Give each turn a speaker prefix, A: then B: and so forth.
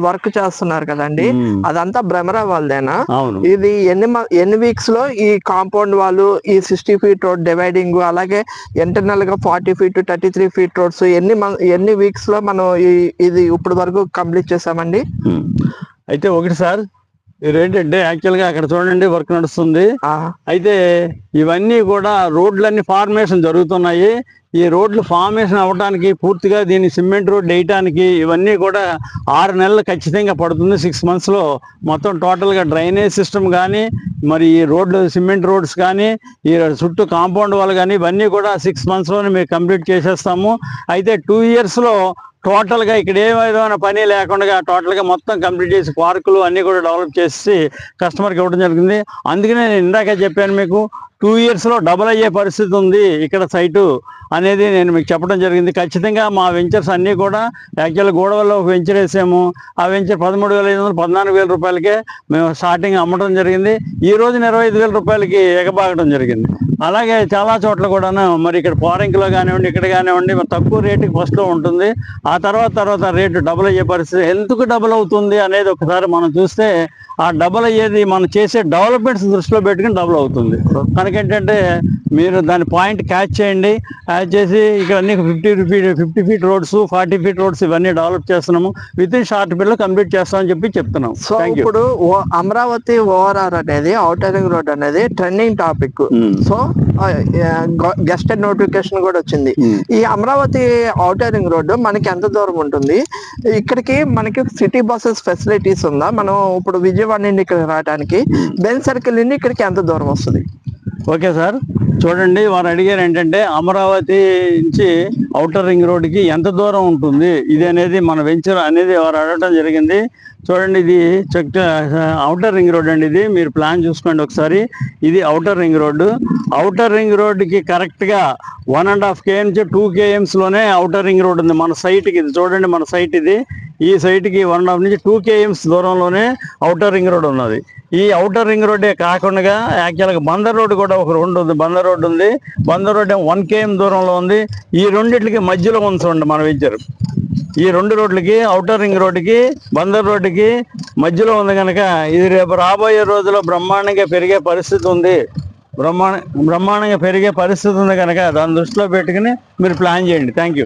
A: Work చేస్తున్నారు కదండి, అదంతా భ్రమరా వాళ్ళదేనా?
B: అవును.
A: ఇది ఎన్ని వీక్స్ లో ఈ కాంపౌండ్ వాళ్ళు ఈ 60 ఫీట్ రోడ్ డివైడింగ్, అలాగే ఇంటర్నల్ గా 40 ఫీట్ 33 ఫీట్ రోడ్స్ ఎన్ని వీక్స్ లో మనం ఇది ఇప్పుడు వరకు కంప్లీట్ చేసామండి?
B: అయితే ఒకటి సార్, ఏంటంటే యాక్చువల్ గా అక్కడ చూడండి వర్క్ నడుస్తుంది. అయితే ఇవన్నీ కూడా రోడ్లన్నీ ఫార్మేషన్ జరుగుతున్నాయి. ఈ రోడ్లు ఫార్మేషన్ అవ్వడానికి పూర్తిగా దీన్ని సిమెంట్ రోడ్ వేయటానికి ఇవన్నీ కూడా 6 నెలలు ఖచ్చితంగా పడుతుంది. 6 months లో మొత్తం టోటల్గా డ్రైనేజ్ సిస్టమ్ కానీ, మరి ఈ రోడ్లు సిమెంట్ రోడ్స్ కానీ, ఈ చుట్టూ కాంపౌండ్ వాళ్ళు కానీ ఇవన్నీ కూడా 6 months లోనే మేము కంప్లీట్ చేసేస్తాము. అయితే 2 years లో టోటల్గా ఇక్కడ ఏ విధమైన పని లేకుండా టోటల్గా మొత్తం కంప్లీట్ చేసి పార్కులు అన్నీ కూడా డెవలప్ చేసి కస్టమర్కి ఇవ్వడం జరిగింది. అందుకనే నేను ఇందాక చెప్పాను మీకు 2 years లో డబుల్ అయ్యే పరిస్థితి ఉంది ఇక్కడ సైటు అనేది నేను మీకు చెప్పడం జరిగింది. ఖచ్చితంగా మా వెంచర్స్ అన్నీ కూడా యాక్చువల్గా గోడవల్లో ఒక వెంచర్ వేసాము. ఆ వెంచర్ 13,500 14,000 రూపాయలకే మేము స్టార్టింగ్ అమ్మడం జరిగింది. ఈ రోజున 25,000 రూపాయలకి ఎగబాగడం జరిగింది. అలాగే చాలా చోట్ల కూడాను మరి ఇక్కడ పోరంకిలో కానివ్వండి, ఇక్కడ కానివ్వండి మరి తక్కువ రేటుకి ఫస్ట్లో ఉంటుంది. ఆ తర్వాత రేటు డబుల్ అయ్యే పరిస్థితి. ఎందుకు డబుల్ అవుతుంది అనేది ఒకసారి మనం చూస్తే, ఆ డబుల్ అయ్యేది మనం చేసే డెవలప్మెంట్స్ దృష్టిలో పెట్టుకుని డబుల్ అవుతుంది. కనుక ఏంటంటే మీరు దాని పాయింట్ క్యాచ్ చేయండి. క్యాచ్ చేసి ఇక్కడ అన్ని 50 ఫీట్ రోడ్స్ 40 ఫీట్ రోడ్స్ ఇవన్నీ డెవలప్ చేస్తున్నాము. విత్ ఇన్ షార్ట్ పీరియడ్ లో కంప్లీట్ చేస్తామని చెప్తున్నాం.
A: సో ఇప్పుడు అమరావతి ఓఆర్ఆర్ అనేది ఔటర్ రింగ్ రోడ్ అనేది ట్రెండింగ్ టాపిక్. సో గెస్టెడ్ నోటిఫికేషన్ కూడా వచ్చింది. ఈ అమరావతి ఔటర్ రింగ్ రోడ్డు మనకి ఎంత దూరం ఉంటుంది? ఇక్కడికి మనకి సిటీ బస్సెస్ ఫెసిలిటీస్ ఉందా? మనం ఇప్పుడు విజయవాడ నుండి ఇక్కడ రావడానికి బెన్ సర్కిల్ నుండి ఇక్కడికి ఎంత దూరం వస్తుంది?
B: ఓకే సార్, చూడండి వారు అడిగారు ఏంటంటే అమరావతి నుంచి ఔటర్ రింగ్ రోడ్కి ఎంత దూరం ఉంటుంది ఇది అనేది మన వెంచర్ అనేది వారు అడగడం జరిగింది. చూడండి, ఇది ఔటర్ రింగ్ రోడ్ అండి. ఇది మీరు ప్లాన్ చూసుకోండి ఒకసారి. ఇది outer ring road. Outer ring రోడ్డుకి కరెక్ట్గా 1.5 km 2 km లోనే ఔటర్ రింగ్ రోడ్ ఉంది మన సైట్కి. ఇది చూడండి మన సైట్ ఇది. ఈ సైట్కి 1.5 నుంచి 2 km దూరంలోనే ఔటర్ రింగ్ రోడ్ ఉన్నది. ఈ ఔటర్ రింగ్ రోడ్డే కాకుండా యాక్చువల్గా బందర్ రోడ్ కూడా ఒక రోడ్ ఉంది. బందర్ రోడ్ ఉంది. బందర్ రోడ్ 1 km దూరంలో ఉంది. ఈ రెండిట్లకి మధ్యలో ఉంచండి మన వెంచర్. ఈ 2 రోడ్లకి ఔటర్ రింగ్ రోడ్డుకి బందర్ రోడ్డుకి మధ్యలో ఉంది కనుక ఇది రేపు రాబోయే రోజుల్లో బ్రహ్మాండంగా పెరిగే పరిస్థితి ఉంది. బ్రహ్మాండంగా పెరిగే పరిస్థితి ఉంది కనుక దాన్ని దృష్టిలో పెట్టుకుని మీరు ప్లాన్ చేయండి. Thank you.